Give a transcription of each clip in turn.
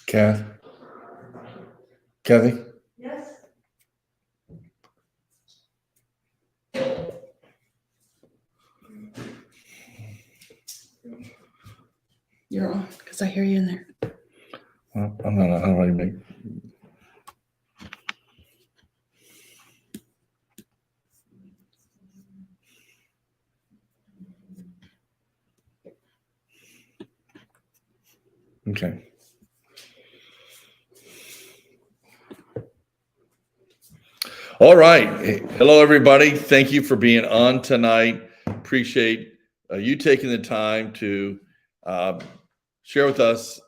Kathy? Yes. You're on, because I hear you in there. Well, I'm not, how do I make? Okay. All right. Hey, hello, everybody. Thank you for being on tonight. Appreciate you taking the time to share with us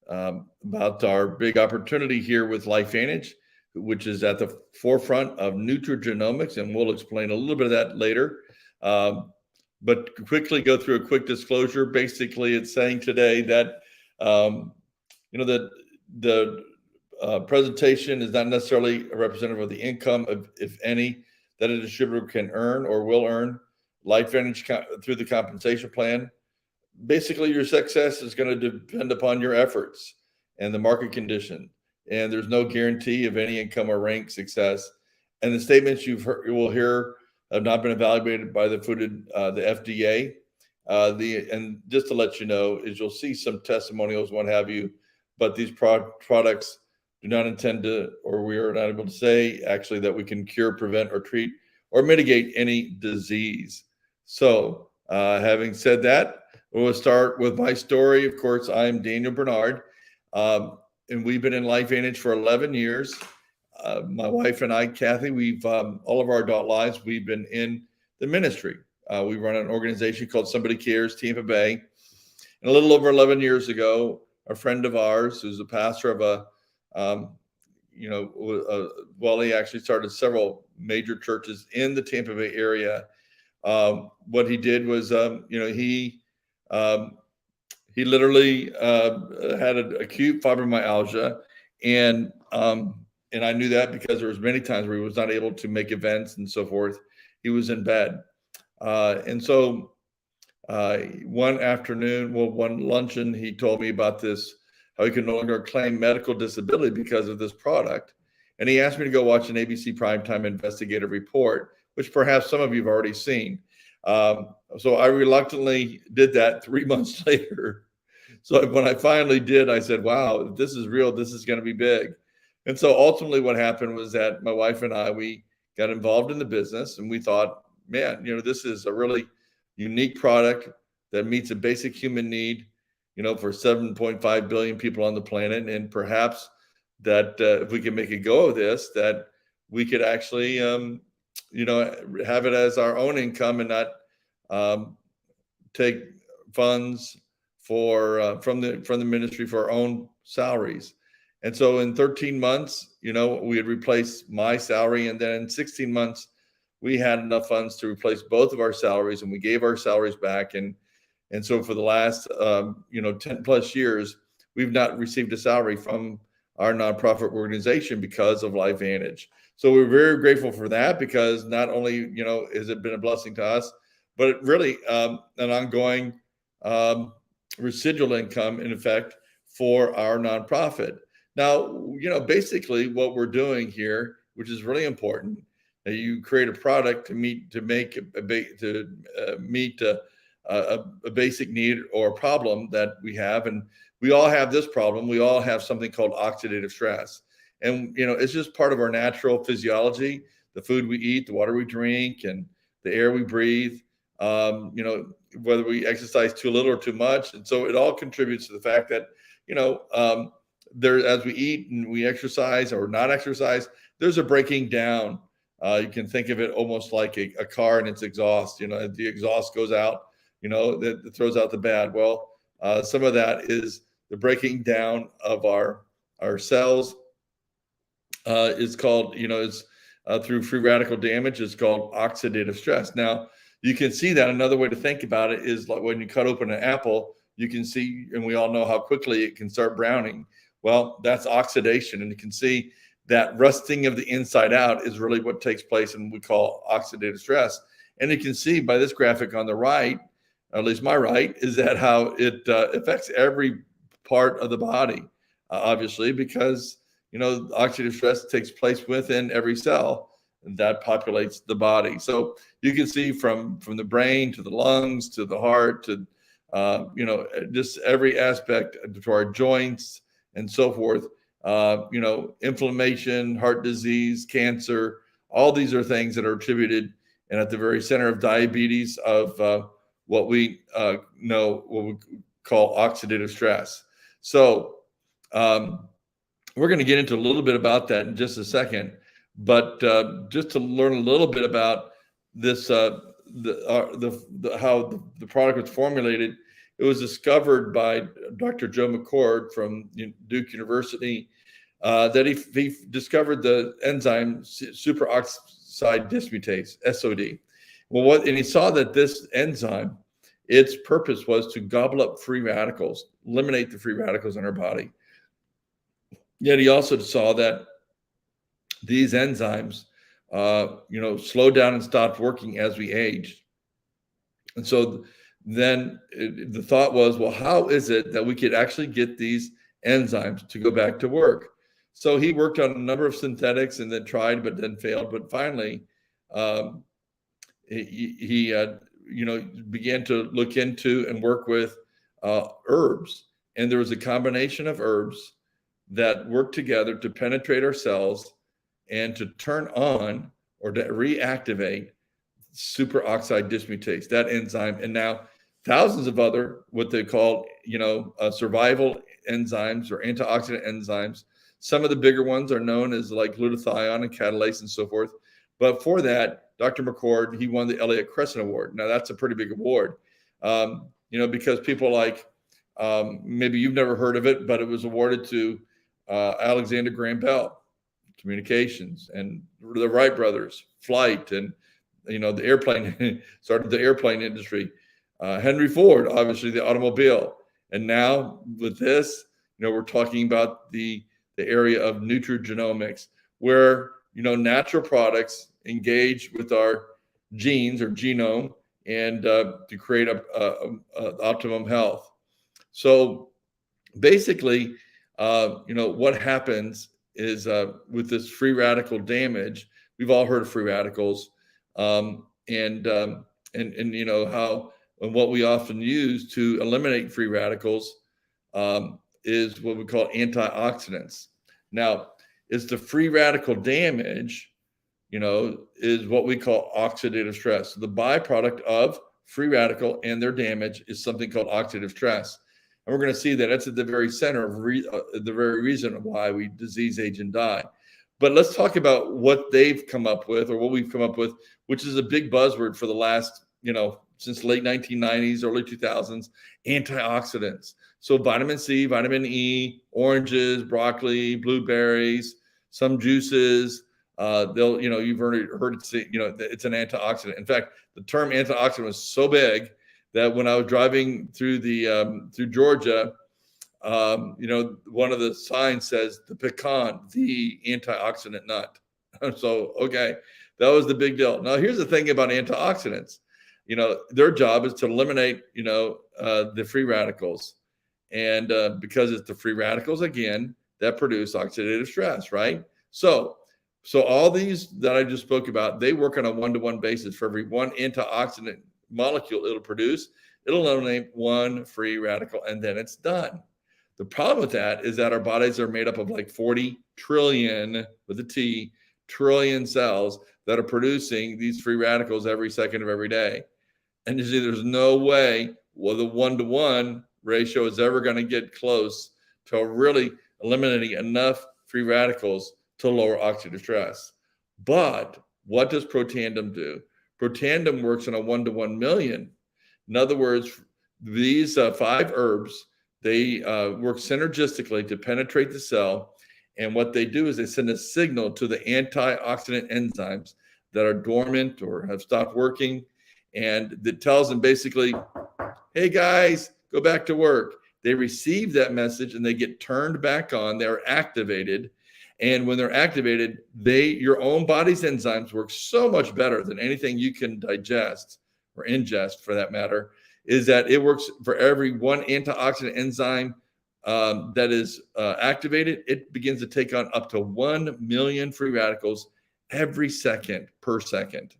about our big opportunity here with Lifevantage, which is at the forefront of nutrigenomics, and we'll explain a little bit of that later. But quickly go through a quick disclosure. Basically, it's saying today that that the presentation is not necessarily a representative of the income, if any, that a distributor can earn or will earn. Lifevantage through the compensation plan. Basically, your success is going to depend upon your efforts and the market condition. And there's no guarantee of any income or rank success. And the statements you will hear have not been evaluated by the FDA. And just to let you know, is you'll see some testimonials, what have you, but these products do not intend to, or we are not able to say actually that we can cure, prevent, or treat, or mitigate any disease. So having said that, we'll start with my story. Of course, I'm Daniel Bernard, and we've been in Lifevantage for 11 years. My wife and I, Kathy, we've all of our adult lives, we've been in the ministry. We run an organization called Somebody Cares, Tampa Bay. And a little over 11 years ago, a friend of ours, who's a pastor of he actually started several major churches in the Tampa Bay area. What he did was, he literally had an acute fibromyalgia, and I knew that because there was many times where he was not able to make events and so forth. He was in bed, and so one afternoon, one luncheon, he told me about this, how he could no longer claim medical disability because of this product, and he asked me to go watch an ABC primetime investigative report, which perhaps some of you have already seen. So I reluctantly did that 3 months later. So when I finally did, I said, wow, if this is real, this is going to be big. And so ultimately what happened was that my wife and I, we got involved in the business, and we thought, man, this is a really unique product that meets a basic human need, for 7.5 billion people on the planet. And perhaps that if we can make a go of this, that we could actually, have it as our own income and not take funds from the ministry for our own salaries. And so in 13 months, we had replaced my salary, and then in 16 months, we had enough funds to replace both of our salaries, and we gave our salaries back. And so for the last 10 plus years, we've not received a salary from our nonprofit organization because of Lifevantage. So we're very grateful for that, because not only has it been a blessing to us, but it really an ongoing residual income, in effect, for our nonprofit. Now, basically what we're doing here, which is really important, you create a product to meet a basic need or a problem that we have, and we all have this problem. We all have something called oxidative stress, and it's just part of our natural physiology. The food we eat, the water we drink, and the air we breathe. Whether we exercise too little or too much, and so it all contributes to the fact that as we eat and we exercise or not exercise, there's a breaking down. You can think of it almost like a car and its exhaust. The exhaust goes out, that throws out the bad. Well, some of that is the breaking down of our cells. Is called, through free radical damage, is called oxidative stress. Now, you can see that another way to think about it is like when you cut open an apple, you can see, and we all know how quickly it can start browning. Well, that's oxidation, and you can see that rusting of the inside out is really what takes place in what we call oxidative stress. And you can see by this graphic on the right, at least my right, is that how it affects every part of the body. obviously, because, oxidative stress takes place within every cell that populates the body. So you can see from the brain to the lungs to the heart to, just every aspect to our joints and so forth. Inflammation, heart disease, cancer, all these are things that are attributed and at the very center of diabetes of what we what we call oxidative stress. So we're going to get into a little bit about that in just a second, but just to learn a little bit about this, how the product was formulated. It was discovered by Dr. Joe McCord from Duke University, that he discovered the enzyme superoxide dismutase, SOD. Well, and he saw that this enzyme, its purpose was to gobble up free radicals, eliminate the free radicals in our body. Yet he also saw that these enzymes, slowed down and stopped working as we aged. And so then the thought was, well, how is it that we could actually get these enzymes to go back to work? So he worked on a number of synthetics and then tried, but then failed. But finally, he began to look into and work with herbs. And there was a combination of herbs that work together to penetrate our cells and to turn on or to reactivate superoxide dismutase, that enzyme. And now thousands of other what they call, survival enzymes or antioxidant enzymes. Some of the bigger ones are known as like glutathione and catalase and so forth. But for that, Dr. McCord, he won the Elliott Crescent Award. Now that's a pretty big award, because people like, maybe you've never heard of it, but it was awarded to Alexander Graham Bell, communications, and the Wright brothers, flight, and the airplane started the airplane industry. Henry Ford, obviously the automobile, and now with this, we're talking about the area of nutrigenomics, where natural products engage with our genes or genome and to create a optimum health. So basically, what happens is with this free radical damage, we've all heard of free radicals, and how and what we often use to eliminate free radicals is what we call antioxidants. Now, it's the free radical damage, is what we call oxidative stress. So the byproduct of free radical and their damage is something called oxidative stress. And we're going to see that it's at the very center of the very reason why we disease, age, and die. But let's talk about what they've come up with, or what we've come up with, which is a big buzzword for the last, since late 1990s, early 2000s, antioxidants. So vitamin C, vitamin E, oranges, broccoli, blueberries, some juices. You've already heard it say, it's an antioxidant. In fact, the term antioxidant was so big that when I was driving through through Georgia, one of the signs says the pecan, the antioxidant nut. So, okay, that was the big deal. Now, here's the thing about antioxidants. Their job is to eliminate, the free radicals. And because it's the free radicals, again, that produce oxidative stress, right? So all these that I just spoke about, they work on a one-to-one basis. For every one antioxidant molecule it'll produce, it'll eliminate one free radical, and then it's done. The problem with that is that our bodies are made up of like 40 trillion, with a T, trillion cells that are producing these free radicals every second of every day. And you see, there's no way the one-to-one ratio is ever going to get close to really eliminating enough free radicals to lower oxidative stress. But what does Protandim do? Protandim works on a 1-to-1 million. In other words, these 5 herbs, they work synergistically to penetrate the cell. And what they do is they send a signal to the antioxidant enzymes that are dormant or have stopped working. And that tells them basically, hey guys, go back to work. They receive that message and they get turned back on. They're activated. And when they're activated, your own body's enzymes work so much better than anything you can digest or ingest, for that matter, is that it works for every one antioxidant enzyme that is activated, it begins to take on up to 1 million free radicals every second per second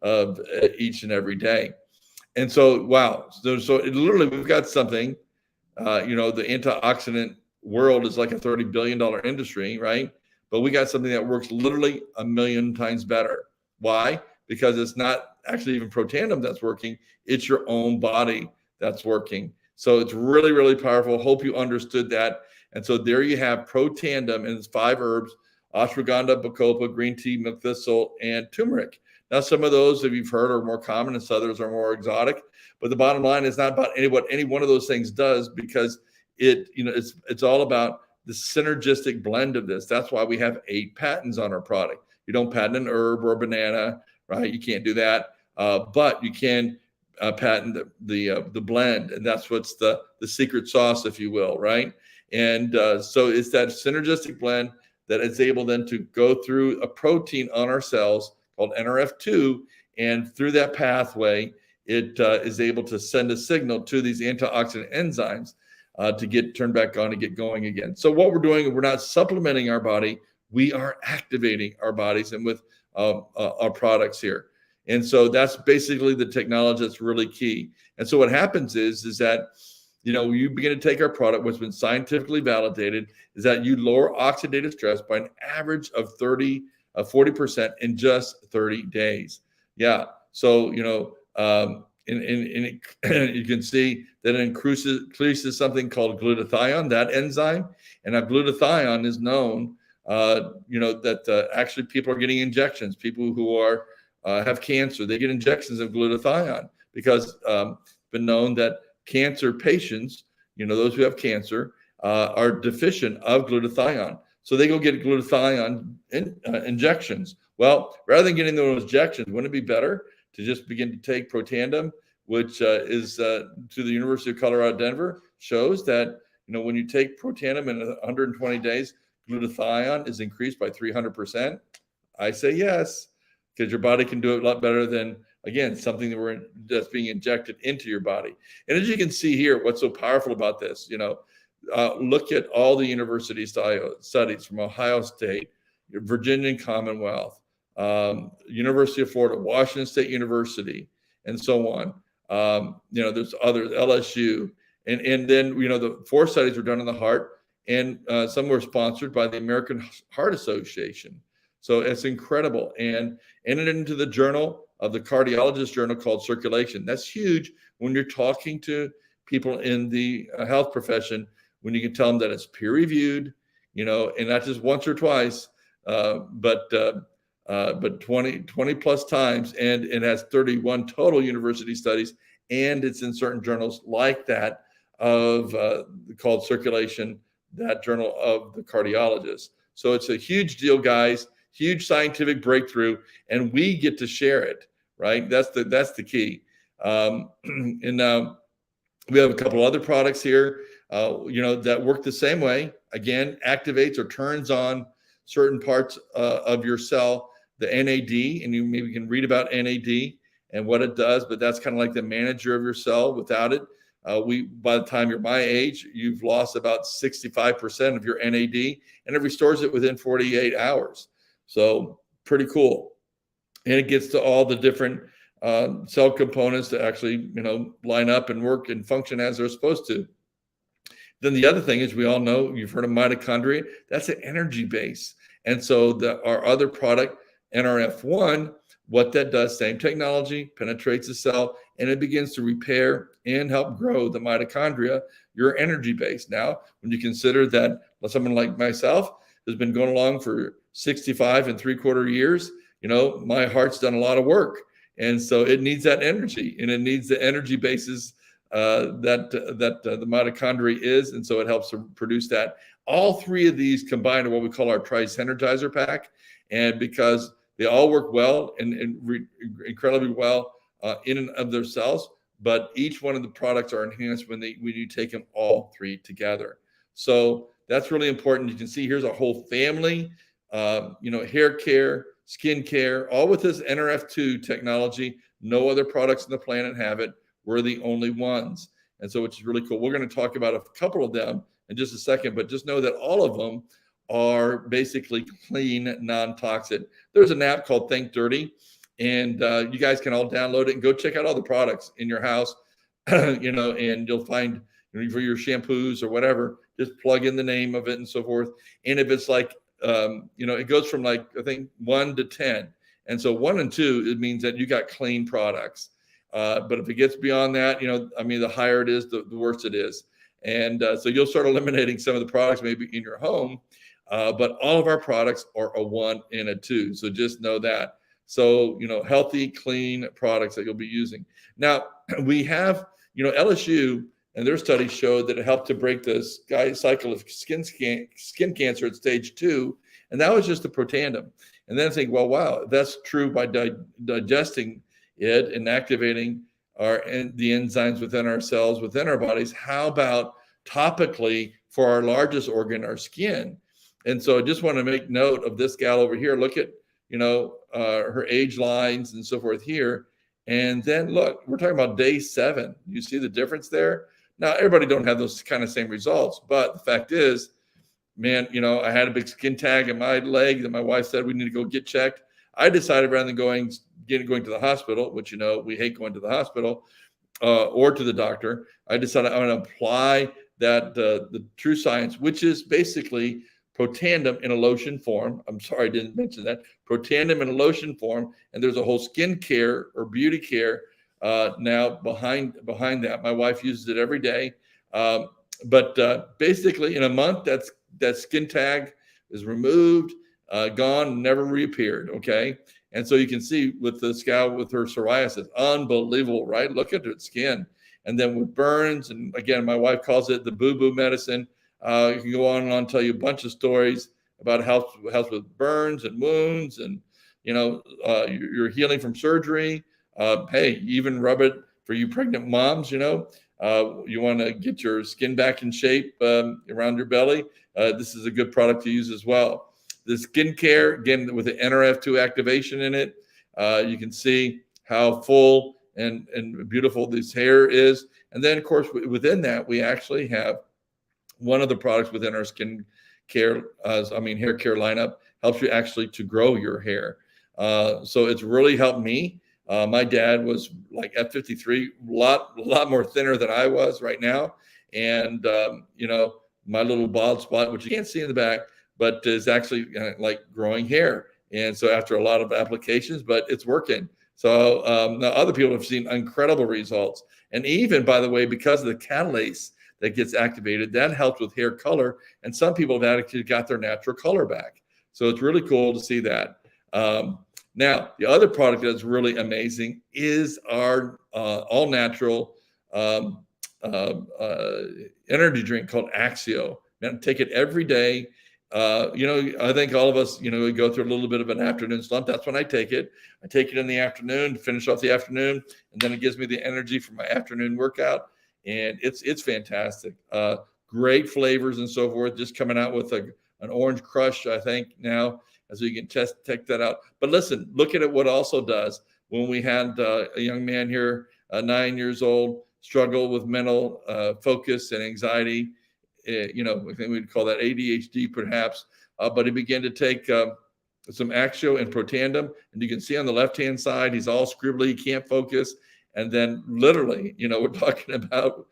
of each and every day. And so, wow. So it literally, we've got something, the antioxidant world is like a $30 billion industry, right? But we got something that works literally 1 million times better. Why? Because it's not actually even Protandim that's working. It's your own body that's working. So it's really, really powerful. Hope you understood that. And so there you have Protandim, and it's 5 herbs: ashwagandha, bacopa, green tea, milk thistle, and turmeric. Now, some of those, if you've heard, are more common, and others are more exotic. But the bottom line is not about what any one of those things does, because it's all about the synergistic blend of this. That's why we have 8 patents on our product. You don't patent an herb or a banana, right? You can't do that, but you can patent the blend, and that's what's the secret sauce, if you will, right? And so it's that synergistic blend that is able then to go through a protein on our cells called NRF2, and through that pathway, it is able to send a signal to these antioxidant enzymes to get turned back on and get going again. So what we're doing, we're not supplementing our body, we are activating our bodies, and with our products here. And so that's basically the technology that's really key. And so what happens is that, you begin to take our product, what's been scientifically validated is that you lower oxidative stress by an average of 40% in just 30 days. Yeah. So, and you can see that it increases something called glutathione, that enzyme. And now glutathione is known, that actually people are getting injections. People who are have cancer, they get injections of glutathione, because it's been known that cancer patients, those who have cancer, are deficient of glutathione. So they go get glutathione injections. Well, rather than getting those injections, wouldn't it be better to just begin to take Protandim, which is to the University of Colorado, Denver, shows that, when you take Protandim in 120 days, glutathione is increased by 300%. I say yes, because your body can do it a lot better than, again, something that's being injected into your body. And as you can see here, what's so powerful about this, look at all the university studies from Ohio State, Virginia Commonwealth, University of Florida, Washington State University, and so on. There's others, LSU, and then the 4 studies were done on the heart, and some were sponsored by the American Heart Association. So it's incredible, and entered into the journal of the cardiologist journal called Circulation. That's huge when you're talking to people in the health profession, when you can tell them that it's peer reviewed, and not just once or twice, but 20 plus times, and it has 31 total university studies, and it's in certain journals like that of called Circulation, that journal of the cardiologist. So it's a huge deal, guys, huge scientific breakthrough, and we get to share it, right? That's the key. And now we have a couple other products here, that work the same way. Again, activates or turns on certain parts of your cell, the NAD, and you maybe can read about NAD and what it does, but that's kind of like the manager of your cell. Without it, by the time you're my age, you've lost about 65% of your NAD, and it restores it within 48 hours. So pretty cool. And it gets to all the different cell components to actually, line up and work and function as they're supposed to. Then the other thing is, we all know, you've heard of mitochondria. That's an energy base. And so our other product, NRF1, what that does, same technology, penetrates the cell, and it begins to repair and help grow the mitochondria, your energy base. Now, when you consider that someone like myself has been going along for 65 and 3/4 years, my heart's done a lot of work. And so it needs that energy, and it needs the energy bases that the mitochondria is. And so it helps to produce that. All 3 of these combined are what we call our tri-synergizer pack. And because they all work well and incredibly well in and of their cells, but each one of the products are enhanced when you take them all 3 together. So that's really important. You can see here's a whole family, hair care, skin care, all with this NRF2 technology. No other products on the planet have it. We're the only ones. And so, which is really cool. We're going to talk about a couple of them in just a second, but just know that all of them are basically clean, non-toxic. There's an app called Think Dirty, and you guys can all download it and go check out all the products in your house, and you'll find, for your shampoos or whatever, just plug in the name of it and so forth. And if it's like, it goes from like, I think 1 to 10. And so 1 and 2, it means that you got clean products. But if it gets beyond that, the higher it is, the worse it is. And so you'll start eliminating some of the products maybe in your home. But all of our products are a 1 and a 2. So just know that. So, healthy, clean products that you'll be using. Now, we have, LSU and their studies showed that it helped to break the cycle of skin cancer at stage 2. And that was just the Protandim. And then I think, well, wow, that's true by digesting it and activating the enzymes within our cells, within our bodies. How about topically for our largest organ, our skin? And so I just want to make note of this gal over here. Look at, her age lines and so forth here. And then look, we're talking about day 7. You see the difference there? Now, everybody don't have those kind of same results, but the fact is, man, I had a big skin tag in my leg that my wife said we need to go get checked. I decided rather than going to the hospital, which, we hate going to the hospital or to the doctor, I decided I'm going to apply that the true science, which is basically Protandim in a lotion form. I'm sorry, I didn't mention that. Protandim in a lotion form. And there's a whole skin care or beauty care now behind that. My wife uses it every day. But basically in a month, that skin tag is removed, gone, never reappeared. Okay. And so you can see with the gal with her psoriasis, unbelievable, right? Look at her skin. And then with burns, and again, my wife calls it the boo-boo medicine. You can go on and on, tell you a bunch of stories about how helps with burns and wounds, and you're healing from surgery. Hey, even rub it for you pregnant moms. You want to get your skin back in shape around your belly. This is a good product to use as well. The skincare, again, with the NRF2 activation in it, you can see how full and beautiful this hair is. And then, of course, within that, we actually have one of the products within our skin care, hair care lineup, helps you actually to grow your hair. So it's really helped me. My dad was like at 53, a lot more thinner than I was right now. And, my little bald spot, which you can't see in the back, but is actually like growing hair. And so after a lot of applications, but it's working. So now other people have seen incredible results. And even, by the way, because of the catalase that gets activated, that helps with hair color. And some people have actually got their natural color back. So it's really cool to see that. Now, the other product that's really amazing is our all-natural energy drink called Axio. Man, take it every day. I think all of us, we go through a little bit of an afternoon slump. That's when I take it. I take it in the afternoon to finish off the afternoon, and then it gives me the energy for my afternoon workout. And it's fantastic. Great flavors and so forth. Just coming out with an orange crush, I think now, as we can check that out. But listen, look at it. What also does when we had a young man here, 9 years old, struggle with mental focus and anxiety. I think we'd call that ADHD perhaps. But he began to take some Axio and Protandim, and you can see on the left-hand side, he's all scribbly, he can't focus. And then literally, we're talking about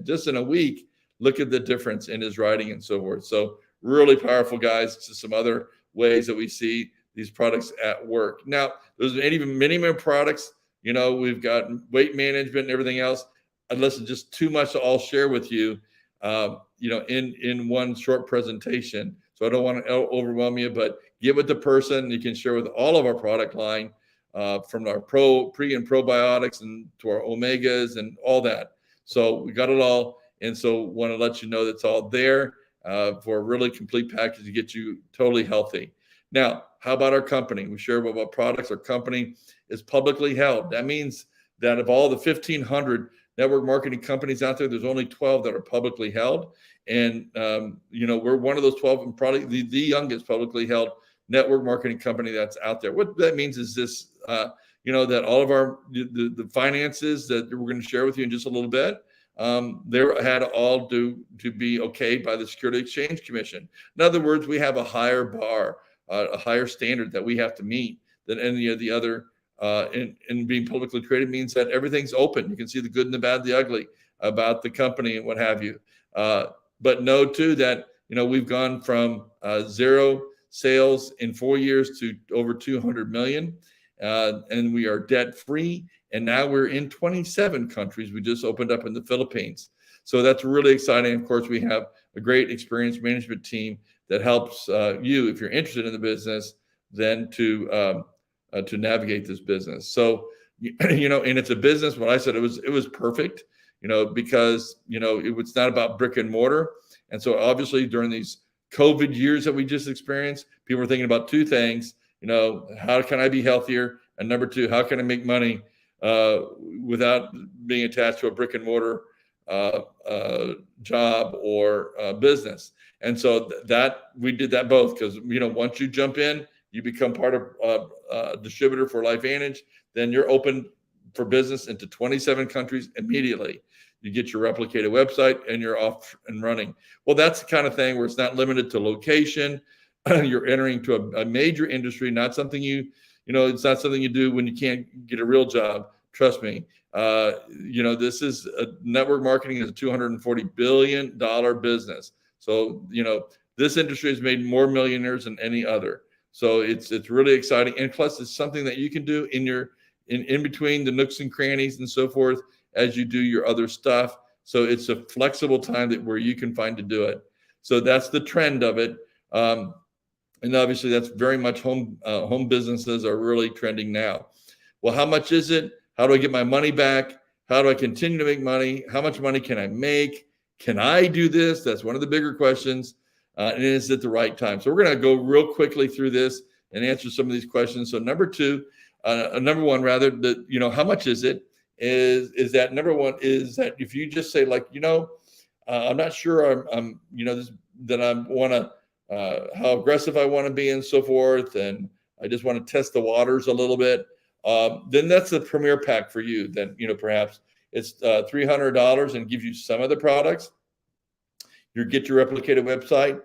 just in a week, look at the difference in his writing and so forth. So really powerful, guys. Just some other ways that we see these products at work. Now, there's even many more products. We've got weight management and everything else. And listen, just too much to all share with you, in one short presentation. So I don't want to overwhelm you, but get with the person. You can share with all of our product line, from our pre and probiotics and to our omegas and all that. So we got it all. And so want to let you know that's all there for a really complete package to get you totally healthy. Now, how about our company? We share about products. Our company is publicly held. That means that of all the 1,500 network marketing companies out there, there's only 12 that are publicly held. And, we're one of those 12 and probably the youngest publicly held network marketing company that's out there. What that means is this, that all of our the finances that we're going to share with you in just a little bit they had all to be okay by the Security Exchange Commission. In other words, we have a higher bar, a higher standard that we have to meet than any of the other. In being publicly traded means that everything's open. You can see the good and the bad, the ugly about the company and what have you. But know too that we've gone from 0 sales in 4 years to over 200 million, and we are debt free. And now we're in 27 countries. We just opened up in the Philippines. So that's really exciting. Of course, we have a great experienced management team that helps you, if you're interested in the business, then to navigate this business. So, and it's a business. What I said, it was perfect, because, it was not about brick and mortar. And so obviously during these COVID years that we just experienced, people were thinking about two things, how can I be healthier? And number two, how can I make money without being attached to a brick and mortar job or business? And so that we did that both, because once you jump in, you become part of a distributor for Lifevantage, then you're open for business into 27 countries immediately. You get your replicated website and you're off and running. Well, that's the kind of thing where it's not limited to location. You're entering to a major industry, not something it's not something you do when you can't get a real job. Trust me. This is network marketing is a $240 billion business. So, this industry has made more millionaires than any other. So it's really exciting. And plus it's something that you can do in between the nooks and crannies and so forth as you do your other stuff. So it's a flexible time where you can find to do it. So that's the trend of it. And obviously that's very much home businesses are really trending now. Well, how much is it? How do I get my money back? How do I continue to make money? How much money can I make? Can I do this? That's one of the bigger questions. And is it the right time? So we're going to go real quickly through this and answer some of these questions. So number one, rather, how much is it? Is that number one is that if you just say I'm not sure that I want to, how aggressive I want to be and so forth, and I just want to test the waters a little bit, then that's the premier pack for you. Then, perhaps it's $300 and gives you some of the products. You get your replicated website,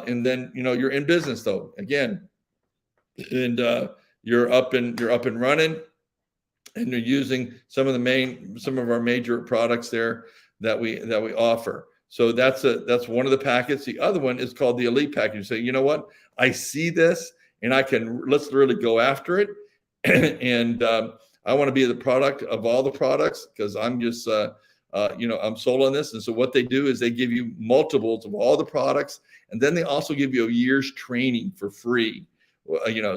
and then you're in business though again, and you're up and running, and you're using some of our major products there that we offer. So that's one of the packets. The other one is called the Elite Package. You say, you know what? I see this, and let's really go after it, and I want to be the product of all the products because I'm just I'm sold on this. And so what they do is they give you multiples of all the products, and then they also give you a year's training for free.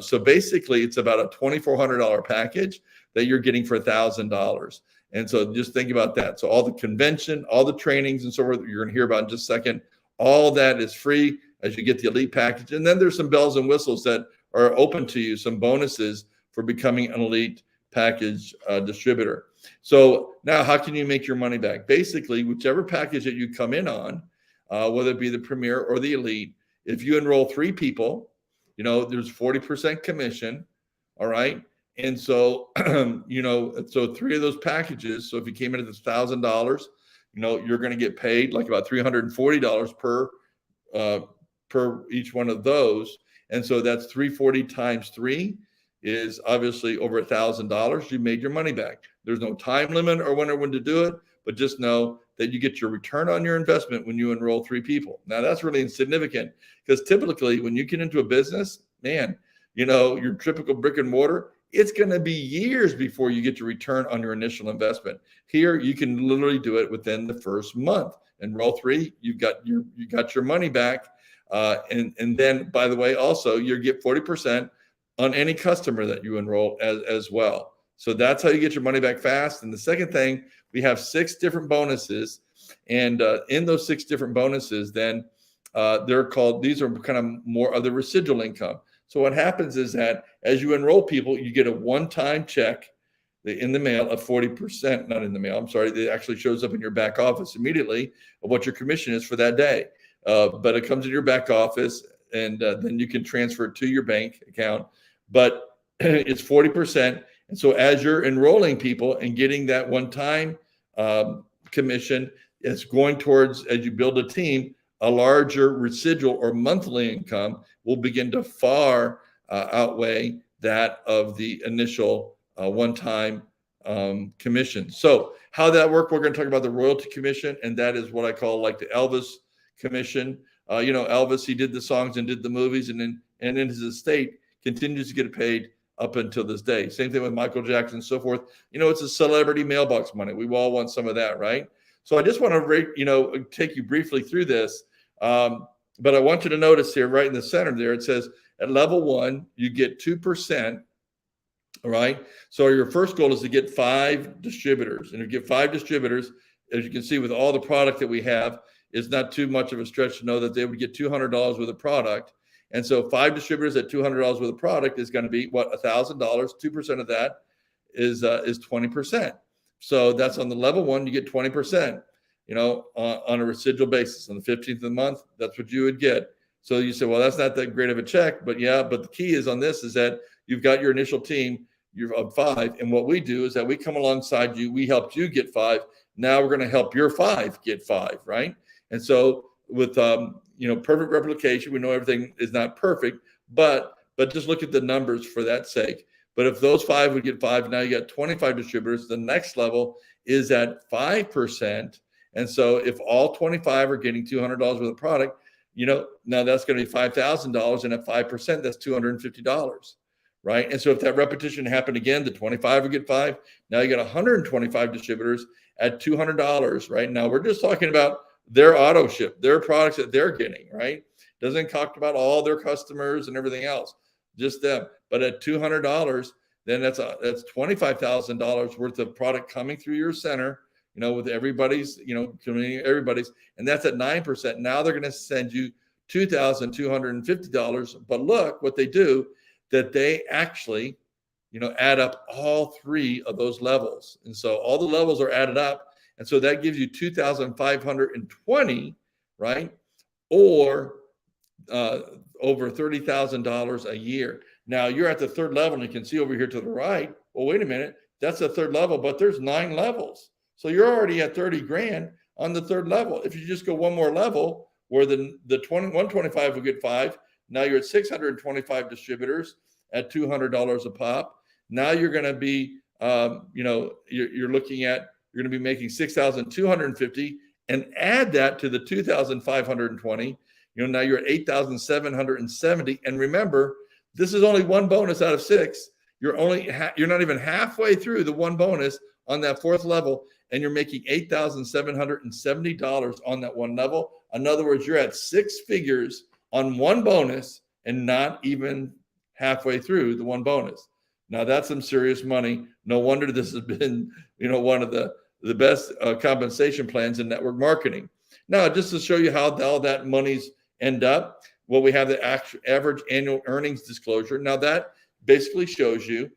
So basically it's about a $2,400 package that you're getting for $1,000. And so just think about that. So all the convention, all the trainings and so forth, you're going to hear about in just a second, all that is free as you get the Elite Package. And then there's some bells and whistles that are open to you, some bonuses for becoming an Elite Package distributor. So now how can you make your money back? Basically, whichever package that you come in on, whether it be the Premier or the Elite, if you enroll 3 people, there's 40% commission. All right. And so, so 3 of those packages. So if you came in at $1,000, you're going to get paid like about $340 per each one of those. And so that's 340 times 3 is obviously over $1,000. You made your money back. There's no time limit or when to do it, but just know that you get your return on your investment when you enroll 3 people. Now that's really insignificant because typically when you get into a business, man, your typical brick and mortar, it's going to be years before you get your return on your initial investment. Here, you can literally do it within the first month. Enroll 3, you got your money back. And then, by the way, also you get 40% on any customer that you enroll as well. So that's how you get your money back fast. And the second thing, we have 6 different bonuses. And in those 6 different bonuses, then these are kind of more of the residual income. So what happens is that as you enroll people, you get a one-time check in the mail of 40%, not in the mail, I'm sorry, it actually shows up in your back office immediately of what your commission is for that day. But it comes in your back office, and then you can transfer it to your bank account. But it's 40%. And so as you're enrolling people and getting that one-time commission is going towards, as you build a team, a larger residual or monthly income will begin to far outweigh that of the initial one-time commission. So how that work, we're going to talk about the royalty commission, and that is what I call like the Elvis commission. Elvis, he did the songs and did the movies, and in his estate continues to get paid up until this day. Same thing with Michael Jackson and so forth. It's a celebrity mailbox money. We all want some of that, right? So I just want to, take you briefly through this. But I want you to notice here, right in the center there, it says at level 1, you get 2%. All right. So your first goal is to get 5 distributors. And if you get 5 distributors, as you can see with all the product that we have, it's not too much of a stretch to know that they would get $200 worth of product. And so 5 distributors at $200 worth of product is going to be what, $1,000. 2% of that is 20%. So that's on the level 1, you get 20%, on a residual basis. On the 15th of the month, that's what you would get. So you say, well, that's not that great of a check, but the key is on this is that you've got your initial team, you're of 5. And what we do is that we come alongside you. We helped you get 5. Now we're going to help your 5 get 5, right? And so with, perfect replication, we know everything is not perfect, but just look at the numbers for that sake. But if those 5 would get 5, now you got 25 distributors. The next level is at 5%. And so if all 25 are getting $200 worth of product, now that's going to be $5,000. And at 5%, that's $250, right? And so if that repetition happened again, the 25 would get 5. Now you got 125 distributors at $200, right? Now we're just talking about their auto ship, their products that they're getting, right? Doesn't talk about all their customers and everything else, just them. But at $200, then that's $25,000 worth of product coming through your center, with everybody's, community, everybody's, and that's at 9%. Now they're going to send you $2,250. But look what they do, that they actually, add up all 3 of those levels. And so all the levels are added up. And so that gives you $2,520, right? Or over $30,000 a year. Now you're at the 3rd level, and you can see over here to the right, well, wait a minute, that's the 3rd level, but there's 9 levels. So you're already at 30 grand on the 3rd level. If you just go one more level where the 125 will get 5, now you're at 625 distributors at $200 a pop. Now you're going to be, you're looking at, you're going to be making 6,250, and add that to the 2,520. Now you're at 8,770. And remember, this is only one bonus out of 6. You're not even halfway through the one bonus on that 4th level, and you're making $8,770 on that one level. In other words, you're at 6 figures on one bonus and not even halfway through the one bonus. Now that's some serious money. No wonder this has been, one of the best compensation plans in network marketing. Now, just to show you how all that money's end up, well, we have the average annual earnings disclosure. Now that basically shows you,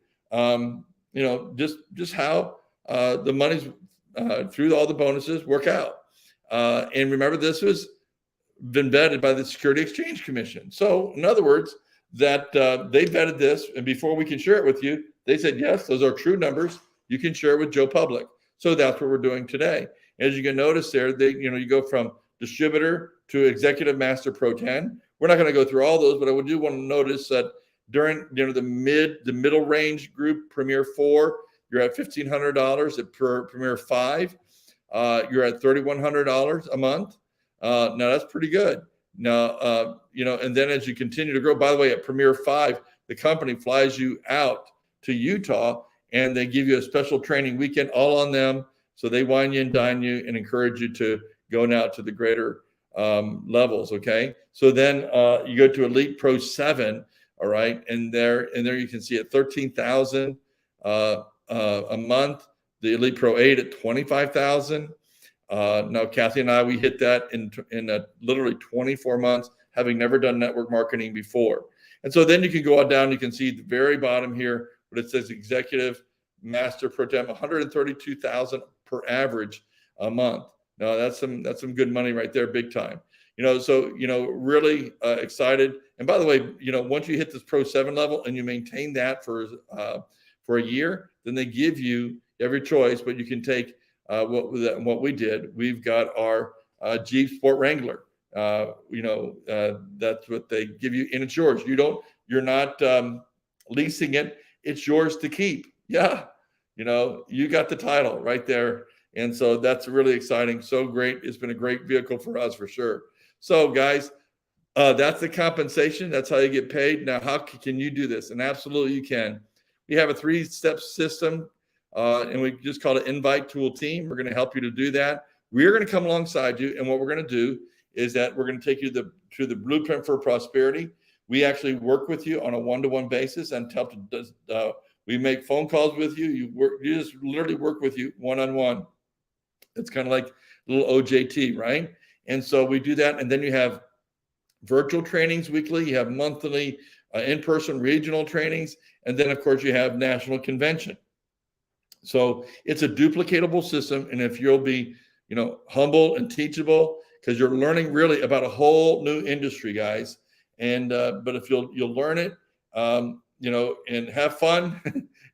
just how the money's through all the bonuses work out. And remember, this was been vetted by the Security Exchange Commission. So in other words, that they vetted this, and before we can share it with you, they said, yes, those are true numbers. You can share it with Joe Public. So that's what we're doing today. As you can notice there, you go from distributor to executive master pro 10. We're not going to go through all those, but I do want to notice that during the middle range group, Premier 4, you're at $1,500. At Premier 5, you're at $3,100 a month. Now that's pretty good. Now, and then as you continue to grow, by the way, at Premier 5, the company flies you out to Utah, and they give you a special training weekend all on them. So they wine you and dine you and encourage you to go now to the greater levels. Okay. So then you go to Elite Pro 7. All right. And there you can see at 13,000 a month, the Elite Pro 8 at 25,000. Now, Kathy and I, we hit that in literally 24 months, having never done network marketing before. And so then you can go on down, you can see the very bottom here, but it says Executive Master Pro 10, 132,000 per average a month. Now that's some good money right there, big time. So really excited. And by the way, once you hit this Pro 7 level and you maintain that for a year, then they give you every choice, but you can take what we did. We've got our Jeep Sport Wrangler. That's what they give you, and it's yours. You're not leasing it. It's yours to keep. Yeah. You got the title right there. And so that's really exciting. So great. It's been a great vehicle for us for sure. So guys, that's the compensation. That's how you get paid. Now, how can you do this? And absolutely you can. We have a 3-step system, and we just call it Invite Tool Team. We're going to help you to do that. We're going to come alongside you. And what we're going to do is that we're going to take you to the blueprint for prosperity. We actually work with you on a one-to-one basis and we make phone calls with you. You just literally work with you one-on-one. It's kind of like a little OJT, right? And so we do that. And then you have virtual trainings weekly. You have monthly in-person regional trainings. And then, of course, you have national convention. So it's a duplicatable system. And if you'll be, humble and teachable, because you're learning really about a whole new industry, guys. And but if you'll learn it, and have fun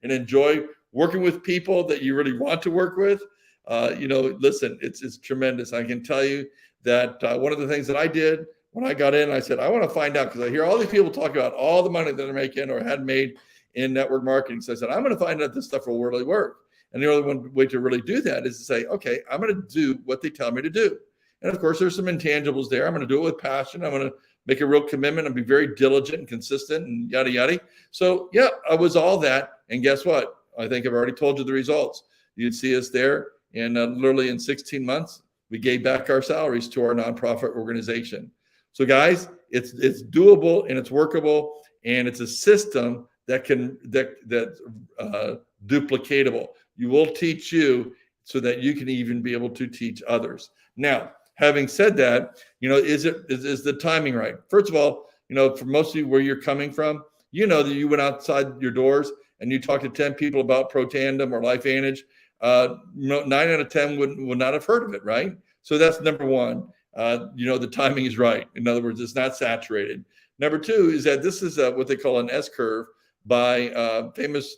and enjoy working with people that you really want to work with, listen, it's tremendous. I can tell you that one of the things that I did when I got in, I said, I want to find out, because I hear all these people talk about all the money that they're making or had made in network marketing. So I said, I'm going to find out if this stuff will really work. And the only one way to really do that is to say, okay, I'm going to do what they tell me to do. And of course, there's some intangibles there. I'm going to do it with passion. I'm going to make a real commitment and be very diligent and consistent and yada, yada. So yeah, I was all that. And guess what? I think I've already told you the results. You'd see us there. And literally in 16 months, we gave back our salaries to our nonprofit organization. So guys, it's doable and it's workable, and it's a system that's duplicatable. You will teach you so that you can even be able to teach others. Now, having said that, is the timing right? First of all, for most of you where you're coming from, that you went outside your doors and you talked to 10 people about Pro Tandem or Lifevantage. 9 out of 10 would not have heard of it, right? So that's number one. The timing is right. In other words, it's not saturated. Number two is that this is what they call an S curve by famous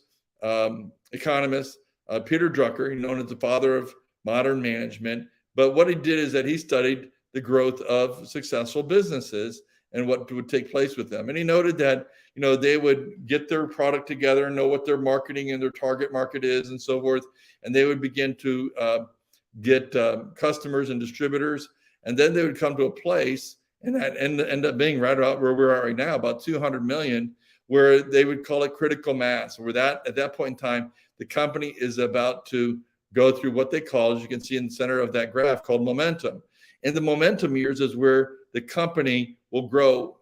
economist Peter Drucker, known as the father of modern management. But what he did is that he studied the growth of successful businesses and what would take place with them. And he noted that, they would get their product together, know what their marketing and their target market is and so forth. And they would begin to get customers and distributors. And then they would come to a place, and that end up being right about where we're at right now, about 200 million, where they would call it critical mass, where at that point in time, the company is about to go through what they call, as you can see in the center of that graph, called momentum. And the momentum years is where the company will grow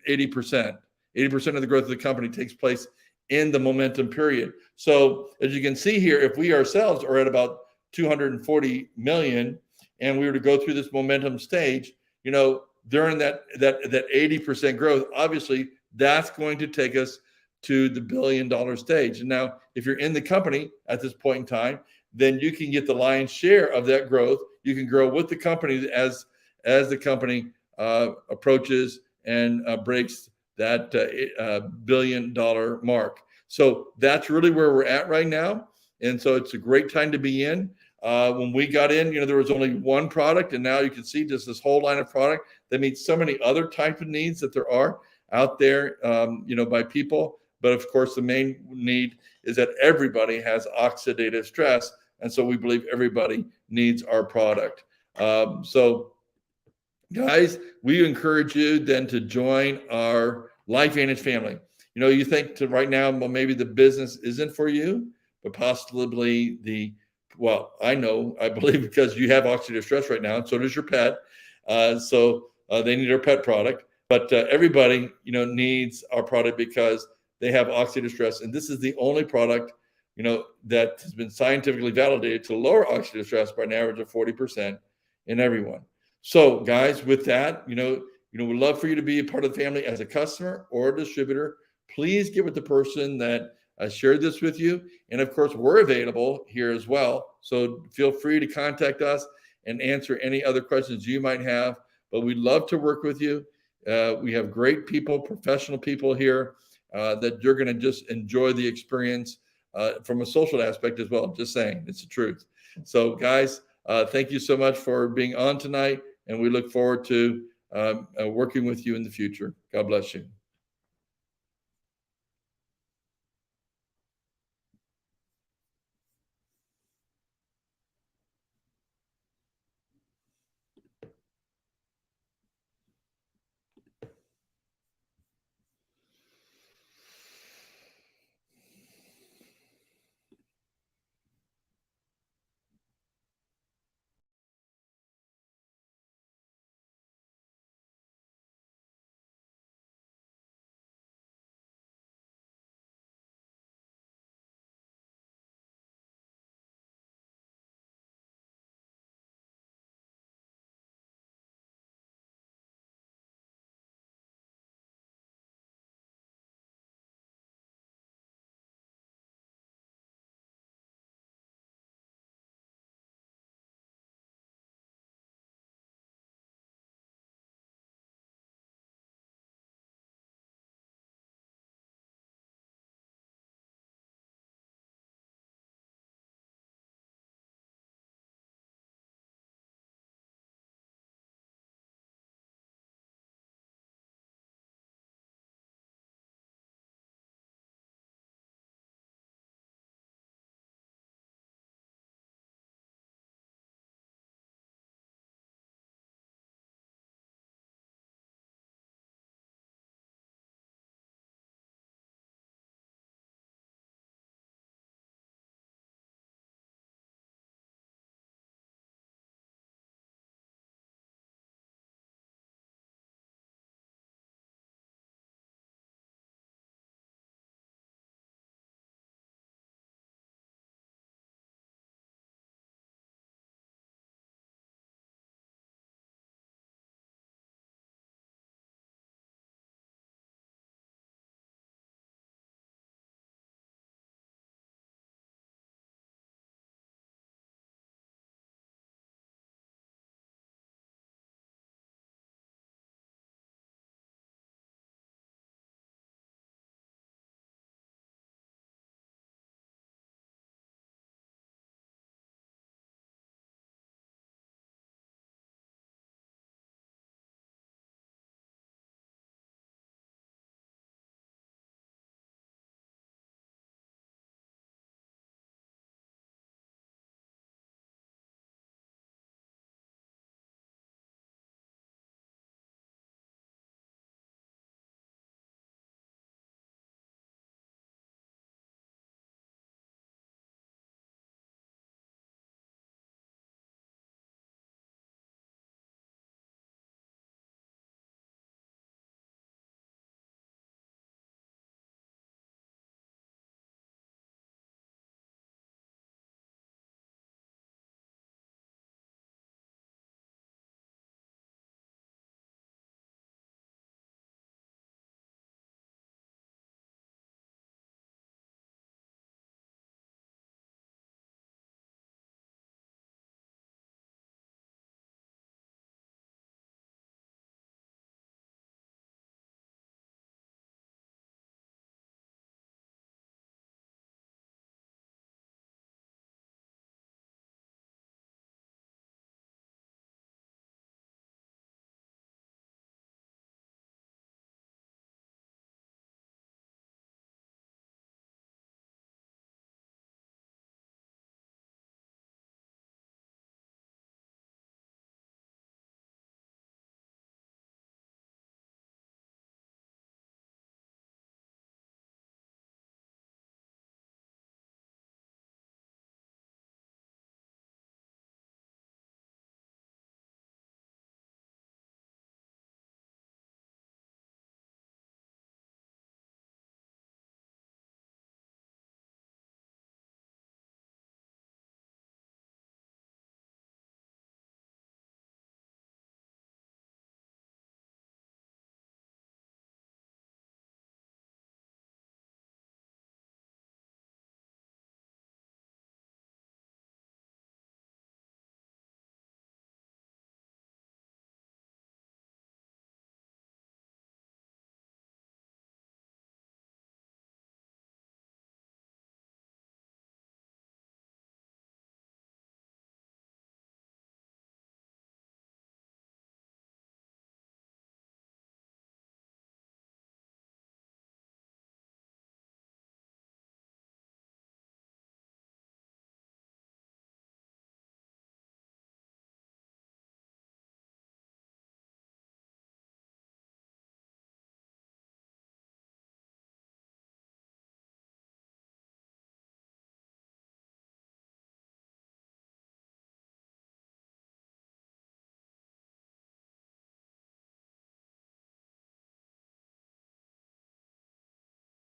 80%. 80% of the growth of the company takes place in the momentum period. So as you can see here, if we ourselves are at about 240 million and we were to go through this momentum stage, during that 80% growth, obviously that's going to take us to the $1 billion stage. And now if you're in the company at this point in time, then you can get the lion's share of that growth. You can grow with the company as the company approaches and breaks that $1 billion mark. So that's really where we're at right now. And so it's a great time to be in. When we got in, there was only one product, and now you can see just this whole line of product that meets so many other types of needs that there are out there, by people. But of course, the main need is that everybody has oxidative stress. And so we believe everybody needs our product. So guys, we encourage you then to join our Lifevantage family. You think right now, well, maybe the business isn't for you, but possibly I believe because you have oxidative stress right now, and so does your pet. So they need our pet product. But everybody, needs our product because they have oxidative stress. And this is the only product, that has been scientifically validated to lower oxidative stress by an average of 40% in everyone. So guys, with that, we'd love for you to be a part of the family as a customer or a distributor. Please get with the person that shared this with you. And of course, we're available here as well. So feel free to contact us and answer any other questions you might have. But we'd love to work with you. We have great people, professional people here that you're going to just enjoy the experience from a social aspect as well. Just saying, it's the truth. So, guys, thank you so much for being on tonight, and we look forward to working with you in the future. God bless you.